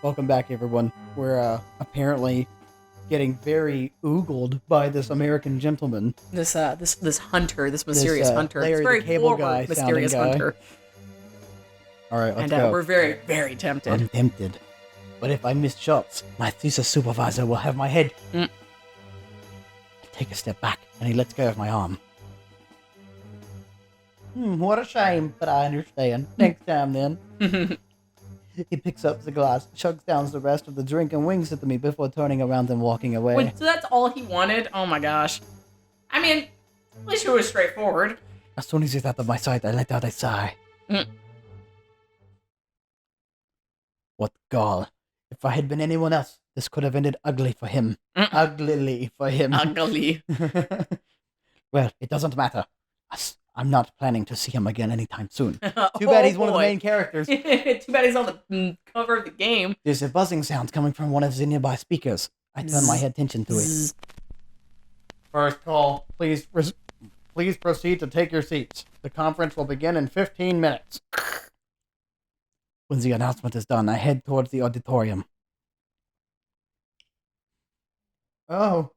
Welcome back, everyone. We're apparently getting very oogled by this American gentleman. This hunter, this mysterious hunter, Larry this the very Cable forward, Guy mysterious sounding guy. hunter. All right, let's And go. we're very, very tempted. I'm tempted. But if I miss shots, my thesis supervisor will have my head. I take a step back, and he lets go of my arm. What a shame, but I understand. Next time, then. He picks up the glass, chugs down the rest of the drink, and winks at me before turning around and walking away. Wait, so that's all he wanted? Oh my gosh. I mean, at least it was straightforward. As soon as he's out of my sight, I let out a sigh. What gall. If I had been anyone else, this could have ended ugly for him. Uglily for him. Ugly. Well, it doesn't matter. I'm not planning to see him again anytime soon. Too bad he's one of the main characters. Too bad he's on the cover of the game. There's a buzzing sound coming from one of the nearby speakers. I turn my attention to it. First call. Please proceed to take your seats. The conference will begin in 15 minutes. When the announcement is done, I head towards the auditorium. Oh.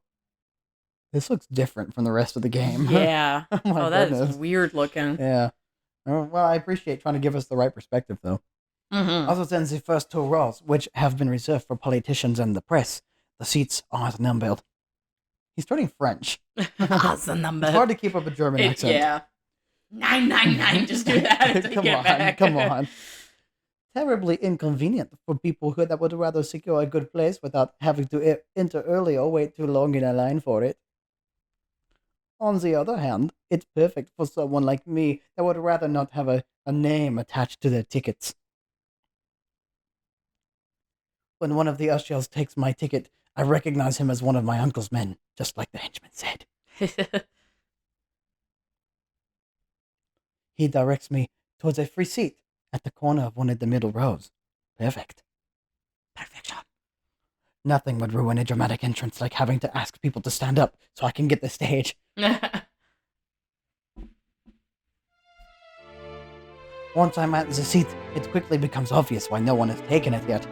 This looks different from the rest of the game. Yeah. Oh, that is weird looking. Yeah. Well, I appreciate trying to give us the right perspective, though. Other than the first two rows, which have been reserved for politicians and the press, the seats aren't numbered. He's turning French. That's the number. It's hard to keep up a German accent. Yeah. 999, just do that. Come on. Terribly inconvenient for people that would rather secure a good place without having to enter early or wait too long in a line for it. On the other hand, it's perfect for someone like me that would rather not have a name attached to their tickets. When one of the ushers takes my ticket, I recognize him as one of my uncle's men, just like the henchman said. He directs me towards a free seat at the corner of one of the middle rows. Perfect. Perfection. Nothing would ruin a dramatic entrance like having to ask people to stand up so I can get the stage. Once I'm at the seat, it quickly becomes obvious why no one has taken it yet.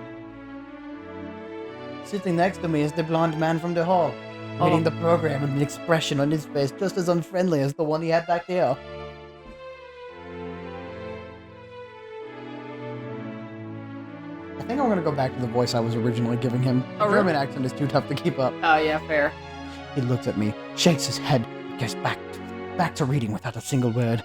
Sitting next to me is the blonde man from the hall, reading the program with an expression on his face just as unfriendly as the one he had back there. I think I'm going to go back to the voice I was originally giving him. The German accent is too tough to keep up. Oh, yeah, fair. He looks at me, shakes his head, goes back to reading without a single word.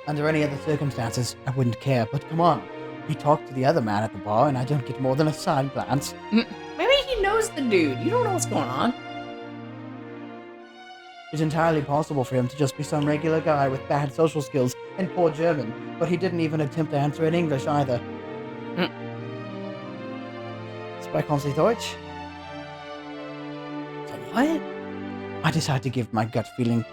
Under any other circumstances, I wouldn't care, but come on. He talked to the other man at the bar, and I don't get more than a side glance. Maybe he knows the dude. You don't know what's going on. It's entirely possible for him to just be some regular guy with bad social skills and poor German, but he didn't even attempt to answer in English either. Sprechen Sie Deutsch? What? I decide to give my gut feeling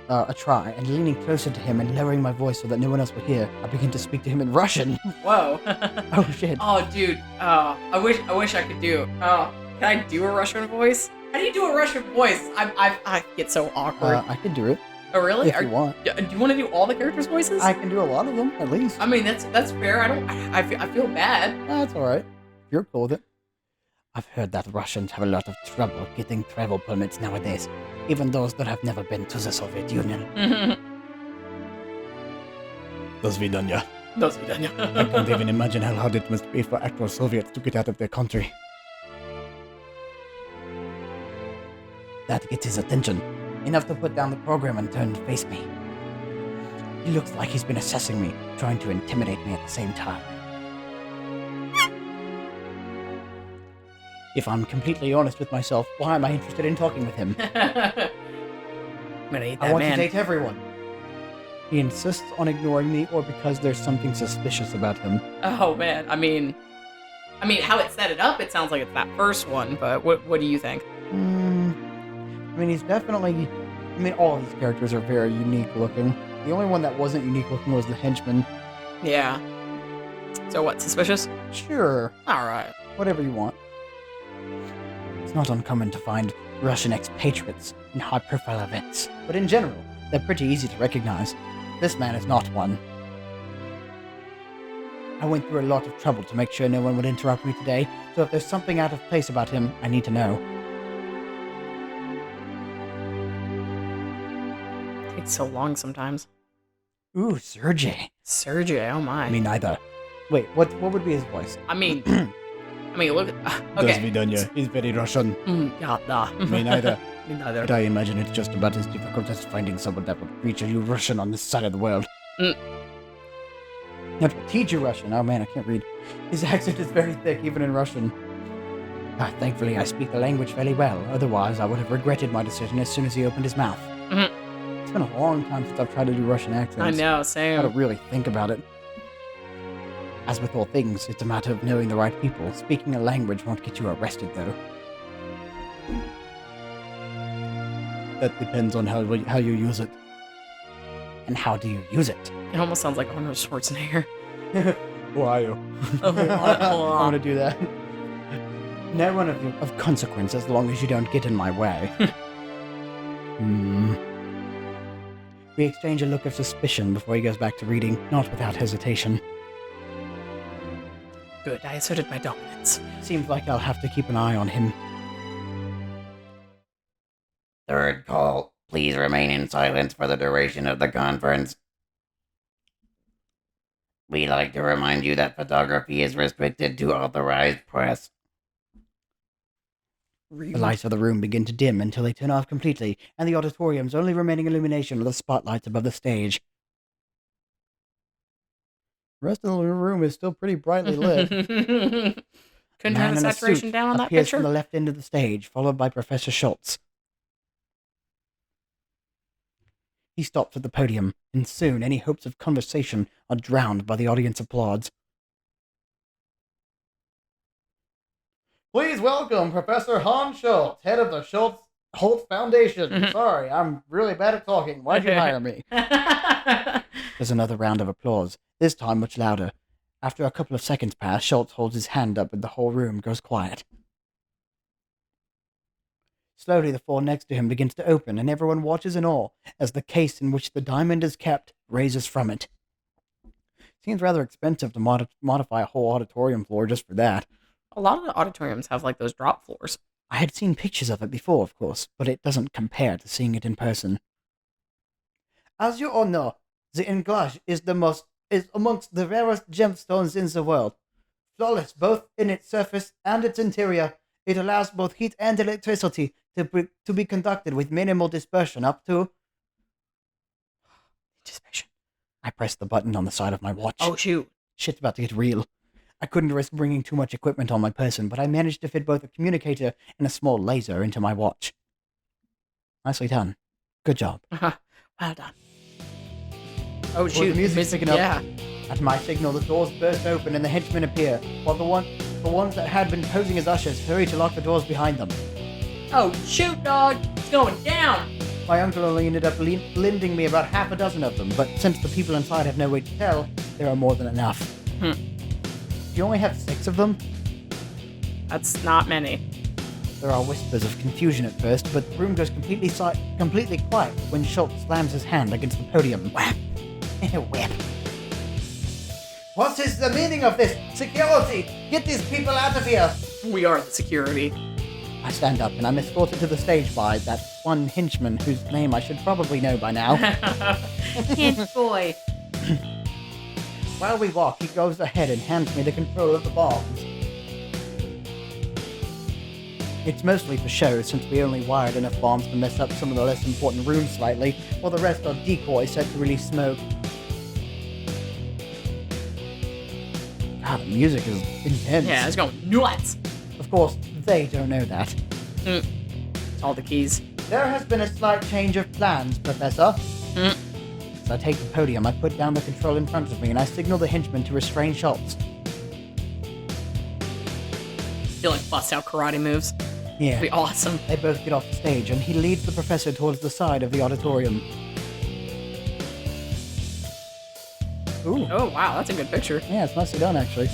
a try, and leaning closer to him and lowering my voice so that no one else would hear, I begin to speak to him in Russian. Whoa. Oh shit. Oh, dude. I wish I could do. Can I do a Russian voice? How do you do a Russian voice? I get so awkward. I can do it. Oh, really? If you want. Do you want to do all the characters' voices? I can do a lot of them, at least. I mean, that's fair. I feel bad. That's alright. If you're cool with it. I've heard that Russians have a lot of trouble getting travel permits nowadays, even those that have never been to the Soviet Union. До свидания. До свидания. I can't even imagine how hard it must be for actual Soviets to get out of their country. That gets his attention, enough to put down the program and turn to face me. He looks like he's been assessing me, trying to intimidate me at the same time. If I'm completely honest with myself, why am I interested in talking with him? I'm gonna eat that I want man. to date everyone. He insists on ignoring me, or because there's something suspicious about him. Oh man, I mean, how it set it up, it sounds like it's that first one. But what do you think? I mean, he's definitely. I mean, all of these characters are very unique looking. The only one that wasn't unique looking was the henchman. Yeah. So what? Suspicious? Sure. All right. Whatever you want. It's not uncommon to find Russian expatriates in high-profile events, but in general, they're pretty easy to recognize. This man is not one. I went through a lot of trouble to make sure no one would interrupt me today, so if there's something out of place about him, I need to know. It takes so long sometimes. Ooh, Sergey. Sergey, oh my. Me neither. Wait, what would be his voice? I mean, look at... okay. Vidanya. He's very Russian. Yeah, nah. Me neither. Me neither. But I imagine it's just about as difficult as finding someone that would reach you Russian on this side of the world. That will teach you Russian. Oh man, I can't read. His accent is very thick, even in Russian. Thankfully, I speak the language fairly well. Otherwise, I would have regretted my decision as soon as he opened his mouth. It's been a long time since I've tried to do Russian accents. I know, same. I gotta really think about it. As with all things, it's a matter of knowing the right people. Speaking a language won't get you arrested, though. That depends on how you use it. And how do you use it? It almost sounds like Arnold Schwarzenegger. Why? I want to do that. No one of consequence as long as you don't get in my way. We exchange a look of suspicion before he goes back to reading, not without hesitation. Good, I asserted my dominance. Seems like I'll have to keep an eye on him. Third call. Please remain in silence for the duration of the conference. We like to remind you that photography is restricted to authorized press. The lights of the room begin to dim until they turn off completely, and the auditorium's only remaining illumination are the spotlights above the stage. The rest of the room is still pretty brightly lit. Couldn't turn the saturation down on that appears picture? from the left end of the stage, followed by Professor Schultz. He stops at the podium, and soon any hopes of conversation are drowned by the audience applauds. Please welcome Professor Hans Schultz, head of the Schultz Foundation. Sorry, I'm really bad at talking. Why'd you hire me? There's another round of applause, this time much louder. After a couple of seconds pass, Schultz holds his hand up and the whole room goes quiet. Slowly, the floor next to him begins to open, and everyone watches in awe as the case in which the diamond is kept raises from it. Seems rather expensive to modify a whole auditorium floor just for that. A lot of the auditoriums have like those drop floors. I had seen pictures of it before, of course, but it doesn't compare to seeing it in person. As you all know, the Englage is amongst the rarest gemstones in the world. Flawless both in its surface and its interior, it allows both heat and electricity to be conducted with minimal dispersion up to... Dispersion. I pressed the button on the side of my watch. Oh, shoot. Shit's about to get real. I couldn't risk bringing too much equipment on my person, but I managed to fit both a communicator and a small laser into my watch. Nicely done. Good job. Well done. Oh, shoot. The music's picking up. Yeah. At my signal, the doors burst open and the henchmen appear, while the ones that had been posing as ushers hurry to lock the doors behind them. Oh, shoot, dog. It's going down. My uncle only ended up lending me about half a dozen of them, but since the people inside have no way to tell, there are more than enough. You only have 6 of them? That's not many. There are whispers of confusion at first, but the room goes completely quiet when Schultz slams his hand against the podium. Whap! Whip. What is the meaning of this? Security! Get these people out of here! We are the security. I stand up and I'm escorted to the stage by that one henchman whose name I should probably know by now. Hench boy. While we walk, he goes ahead and hands me the control of the bombs. It's mostly for show, since we only wired enough bombs to mess up some of the less important rooms slightly, while the rest are decoys set to release smoke. God, the music is intense. Yeah, it's going nuts. Of course, they don't know that. It's all the keys. There has been a slight change of plans, Professor. As I take the podium, I put down the control in front of me and I signal the henchman to restrain Schultz. He like busts out karate moves. Yeah. It'd be awesome. They both get off the stage and he leads the professor towards the side of the auditorium. Ooh. Oh, wow, that's a good picture. Yeah, it's nicely done, actually.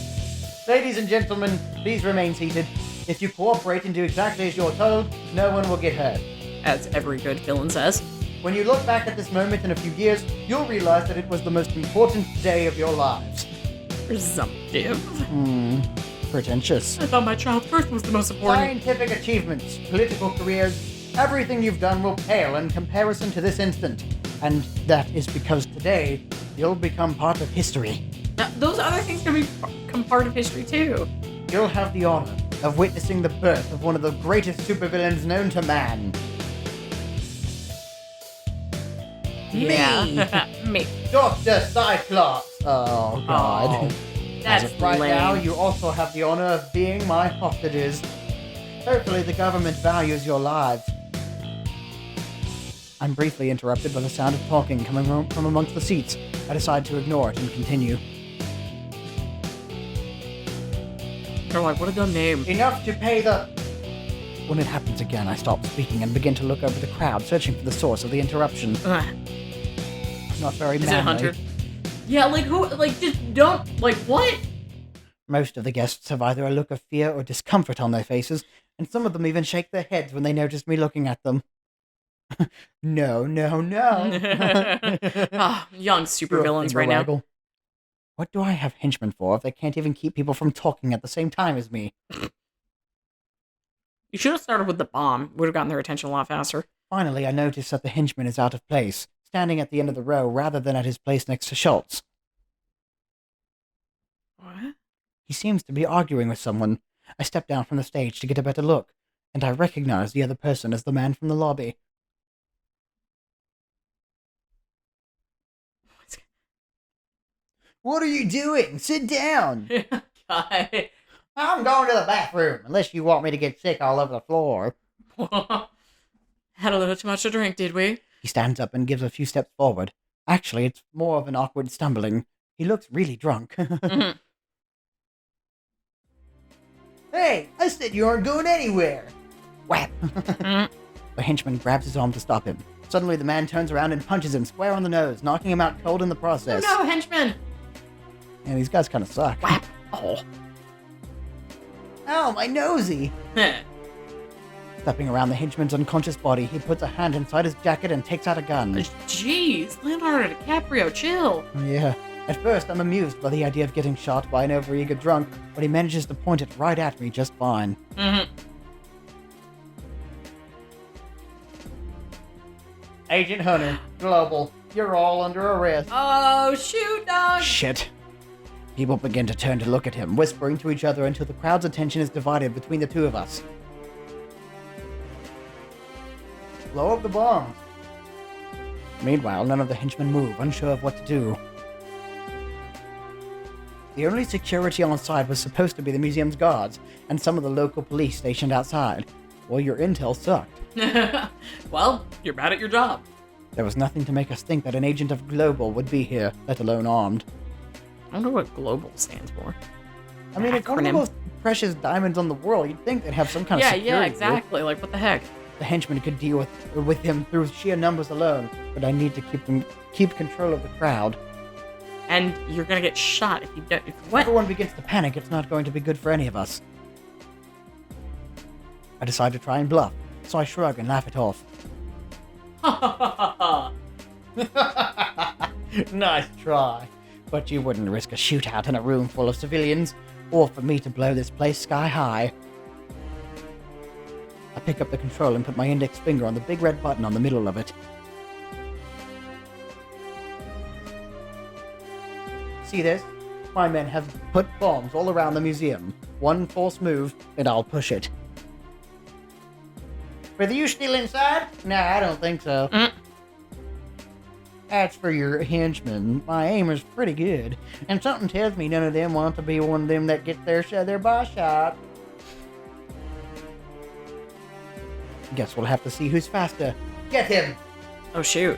Ladies and gentlemen, please remain seated. If you cooperate and do exactly as you're told, no one will get hurt. As every good villain says. When you look back at this moment in a few years, you'll realize that it was the most important day of your lives. Presumptive. Pretentious. I thought my child's birth was the most important. Scientific achievements, political careers, everything you've done will pale in comparison to this instant. And that is because today, you'll become part of history. Now, those other things can become part of history too. You'll have the honor of witnessing the birth of one of the greatest supervillains known to man. Yeah. Me. Dr. Cyclops! Oh, God. Oh, that's As of right lame. now, you also have the honor of being my hostages. Hopefully the government values your lives. I'm briefly interrupted by the sound of talking coming from amongst the seats. I decide to ignore it and continue. They're like, what a dumb name. Enough to pay the... When it happens again, I stop speaking and begin to look over the crowd, searching for the source of the interruption. Ugh. Not very Is manly. it Hunter? Yeah, like who? Like just don't. Like what? Most of the guests have either a look of fear or discomfort on their faces, and some of them even shake their heads when they notice me looking at them. No. Young supervillains right now. Waggle. What do I have henchmen for if they can't even keep people from talking at the same time as me? You should have started with the bomb. Would have gotten their attention a lot faster. Finally, I notice that the henchman is out of place, standing at the end of the row rather than at his place next to Schultz. What? He seems to be arguing with someone. I step down from the stage to get a better look, and I recognize the other person as the man from the lobby. What are you doing? Sit down! God. I'm going to the bathroom, unless you want me to get sick all over the floor. Had a little too much to drink, did we? He stands up and gives a few steps forward. Actually, it's more of an awkward stumbling. He looks really drunk. Mhm. Hey, I said you aren't going anywhere! Whap! Mm. The henchman grabs his arm to stop him. Suddenly, the man turns around and punches him square on the nose, knocking him out cold in the Oh process. no, henchman! And these guys kind of suck. Whap! Oh. Ow, my nosy! Stepping around the henchman's unconscious body, he puts a hand inside his jacket and takes out a gun. Jeez, Leonardo DiCaprio, chill. Yeah. At first, I'm amused by the idea of getting shot by an overeager drunk, but he manages to point it right at me just fine. Mm-hmm. Agent Hunter, Global, you're all under arrest. Oh, shoot, dog! Shit. People begin to turn to look at him, whispering to each other until the crowd's attention is divided between the two of us. Blow up the bombs. Meanwhile, none of the henchmen move, unsure of what to do. The only security on side was supposed to be the museum's guards, and some of the local police stationed outside. Well, your intel sucked. Well, you're bad at your job. There was nothing to make us think that an agent of Global would be here, let alone armed. I wonder what global stands for. I mean, it's one of the Acronym. most precious diamonds on the world. You'd think they'd have some kind of Yeah, security yeah, group. exactly. Like, what the heck? The henchmen could deal with him through sheer numbers alone, but I need to keep control of the crowd. And you're gonna get shot if you don't. If What? everyone begins to panic, it's not going to be good for any of us. I decide to try and bluff, so I shrug and laugh it off. Nice try. But you wouldn't risk a shootout in a room full of civilians, or for me to blow this place sky high. I pick up the control and put my index finger on the big red button on the middle of it. See this? My men have put bombs all around the museum. One false move, and I'll push it. Were you still inside? Nah, I don't think so. Mm. As for your henchmen, my aim is pretty good, and something tells me none of them want to be one of them that gets their boss shot. Guess we'll have to see who's faster. Get him! Oh, shoot.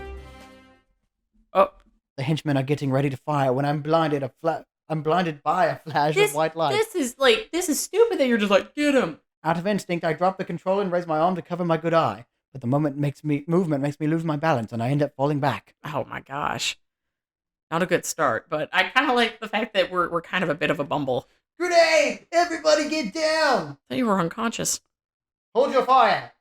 Oh. The henchmen are getting ready to fire when I'm blinded by a flash of white light. This is stupid that you're just like, get him. Out of instinct, I drop the control and raise my arm to cover my good eye. But the movement makes me lose my balance, and I end up falling back. Oh my gosh. Not a good start, but I kind of like the fact that we're kind of a bit of a bumble. Grenade! Everybody get down! I thought you were unconscious. Hold your fire!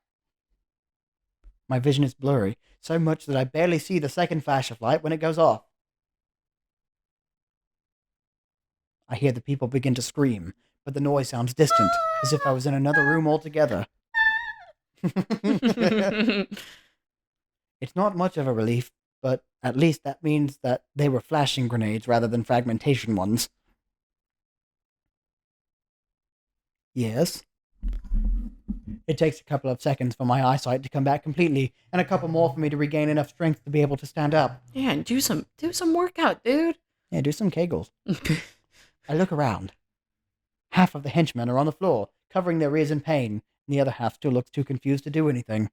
My vision is blurry, so much that I barely see the second flash of light when it goes off. I hear the people begin to scream, but the noise sounds distant, as if I was in another room altogether. It's not much of a relief, but at least that means that they were flashing grenades rather than fragmentation ones. Yes? It takes a couple of seconds for my eyesight to come back completely, and a couple more for me to regain enough strength to be able to stand up. Yeah, and do some workout, dude. Yeah, do some kegels. I look around. Half of the henchmen are on the floor, covering their ears in pain, and the other half still looks too confused to do anything.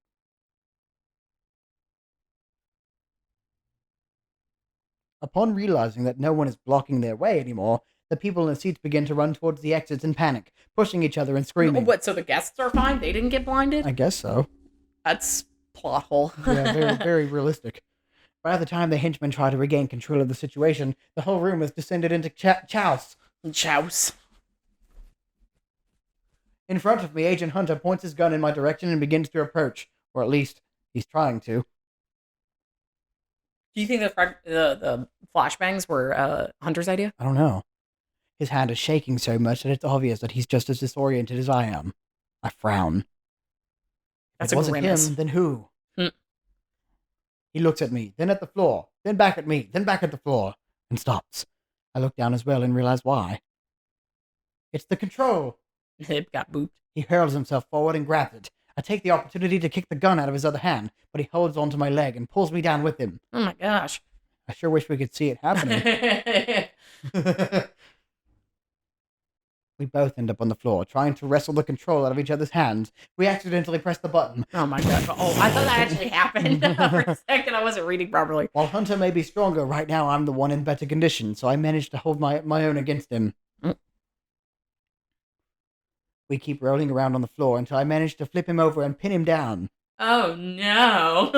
Upon realizing that no one is blocking their way anymore, the people in the seats begin to run towards the exits in panic, pushing each other and screaming. What, so the guests are fine? They didn't get blinded? I guess so. That's plot hole. Yeah, very, very realistic. By the time the henchmen try to regain control of the situation, the whole room has descended into chaos. Chouse. In front of me, Agent Hunter points his gun in my direction and begins to approach. Or at least, he's trying to. Do you think the flashbangs were Hunter's idea? I don't know. His hand is shaking so much that it's obvious that he's just as disoriented as I am. I frown. That's if it a wasn't grimace. him, then who? Hmm. He looks at me, then at the floor, then back at me, then back at the floor, and stops. I look down as well and realize why. It's the control. It got booped. He hurls himself forward and grabs it. I take the opportunity to kick the gun out of his other hand, but he holds onto my leg and pulls me down with him. Oh my gosh. I sure wish we could see it happening. We both end up on the floor, trying to wrestle the control out of each other's hands. We accidentally press the button. Oh my gosh. Oh, I thought that actually happened. For a second, I wasn't reading properly. While Hunter may be stronger, right now I'm the one in better condition, so I managed to hold my own against him. We keep rolling around on the floor until I manage to flip him over and pin him down. Oh no.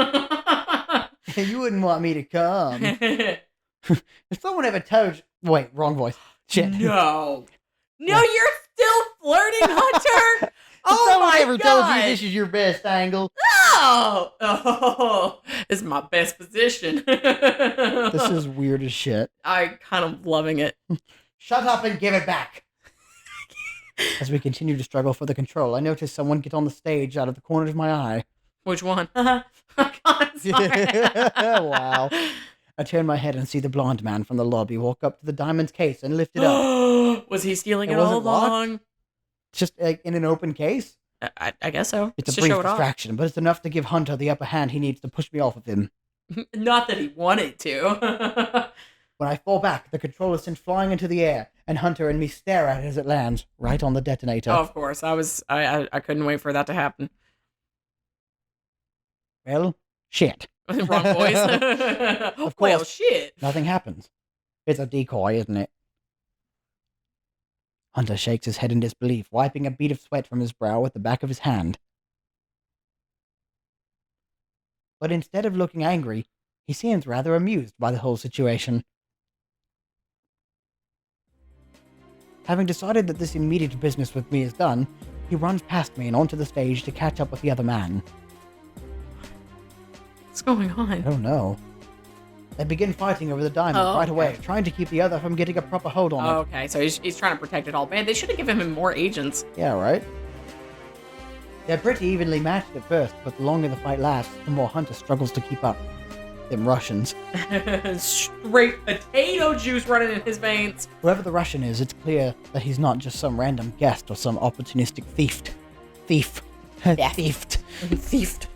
You wouldn't want me to come. If someone ever told you... Wait, wrong voice. Shit. No. No, you're still flirting, Hunter? Oh Someone my ever god. told you this is your best angle? No. Oh, this is my best position. This is weird as shit. I'm kind of loving it. Shut up and give it back. As we continue to struggle for the control, I notice someone get on the stage out of the corner of my eye. Which one? God, sorry. Wow. I turn my head and see the blonde man from the lobby walk up to the diamond's case and lift it up. Was he stealing It it all wasn't locked? along? Just like in an open case. I guess so. It's a to brief show it off. distraction, but it's enough to give Hunter the upper hand he needs to push me off of him. Not that he wanted to. When I fall back, the controller is sent flying into the air, and Hunter and me stare at it as it lands, right on the detonator. Oh, of course. I couldn't wait for that to happen. Well, shit. Wrong voice. Of Well, course. shit. Nothing happens. It's a decoy, isn't it? Hunter shakes his head in disbelief, wiping a bead of sweat from his brow with the back of his hand. But instead of looking angry, he seems rather amused by the whole situation. Having decided that this immediate business with me is done, he runs past me and onto the stage to catch up with the other man. What's going I on? don't know. They begin fighting over the diamond Oh, right okay. away, trying to keep the other from getting a proper hold on Oh, it. okay, so he's trying to protect it all. Man, they should have given him more agents. Yeah, right? They're pretty evenly matched at first, but the longer the fight lasts, the more Hunter struggles to keep up. Them Russians. Straight potato juice running in his veins. Whoever the Russian is, it's clear that he's not just some random guest or some opportunistic thief. Thief. Thiefed. Thiefed.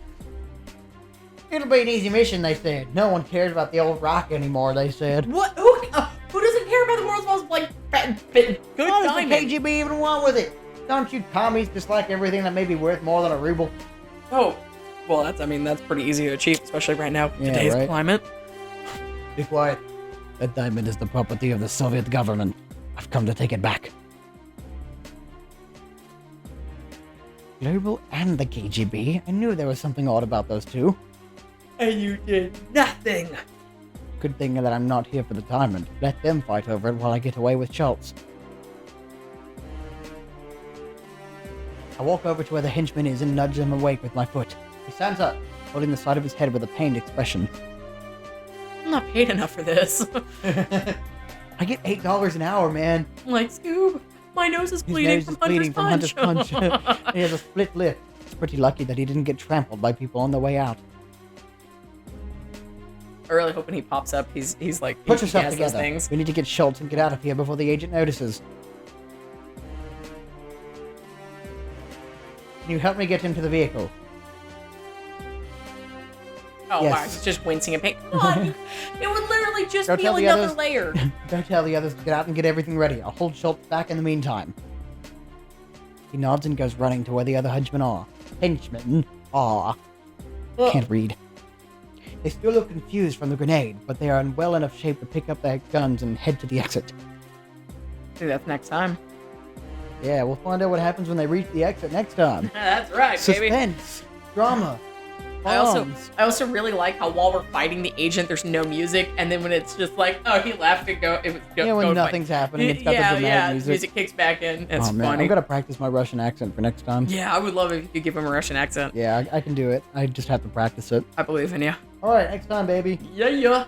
It'll be an easy mission, they said. No one cares about the old rock anymore, they said. What? Who doesn't care about the world's most, like, good What does diamond? the KGB even want with it? Don't you commies dislike everything that may be worth more than a ruble? Oh, well, that's pretty easy to achieve, especially right now, Yeah, today's right? climate. Be quiet. That diamond is the property of the Soviet government. I've come to take it back. Global and the KGB? I knew there was something odd about those two. And you did nothing. Good thing that I'm not here for the diamond. Let them fight over it while I get away with Schultz. I walk over to where the henchman is and nudge him awake with my foot. He stands up, holding the side of his head with a pained expression. I'm not paid enough for this. I get $8 an hour, man. I'm like, Scoob, my nose is His bleeding nose from is bleeding from Hunter's Hunter's Punch. Punch. And he has a split lip. It's pretty lucky that he didn't get trampled by people on the way out. I'm really hoping he pops up. He's like, Put he yourself has those together. things. We need to get Schultz and get out of here before the agent notices. Can you help me get him to the vehicle? Oh, Yes. wow, he's just wincing in pain. Come on, it would literally just Don't be tell the another others. layer. Don't tell the others to get out and get everything ready. I'll hold Schultz back in the meantime. He nods and goes running to where the other henchmen are. Henchmen are. Ugh. Can't read. They still look confused from the grenade, but they are in well enough shape to pick up their guns and head to the exit. I think that's next time. Yeah, we'll find out what happens when they reach the exit next time. That's right, baby. Suspense, drama. I bombs. also really like how while we're fighting the agent, there's no music, and then when it's just like, oh, he left and go, it was go, Yeah, when go nothing's happening, it's got yeah, the dramatic yeah, music. kicks back in. It's Oh man, funny. I'm gonna practice my Russian accent for next time. Yeah, I would love it if you could give him a Russian accent. Yeah, I can do it. I just have to practice it. I believe in you. All right, next time, baby. Yeah, yeah.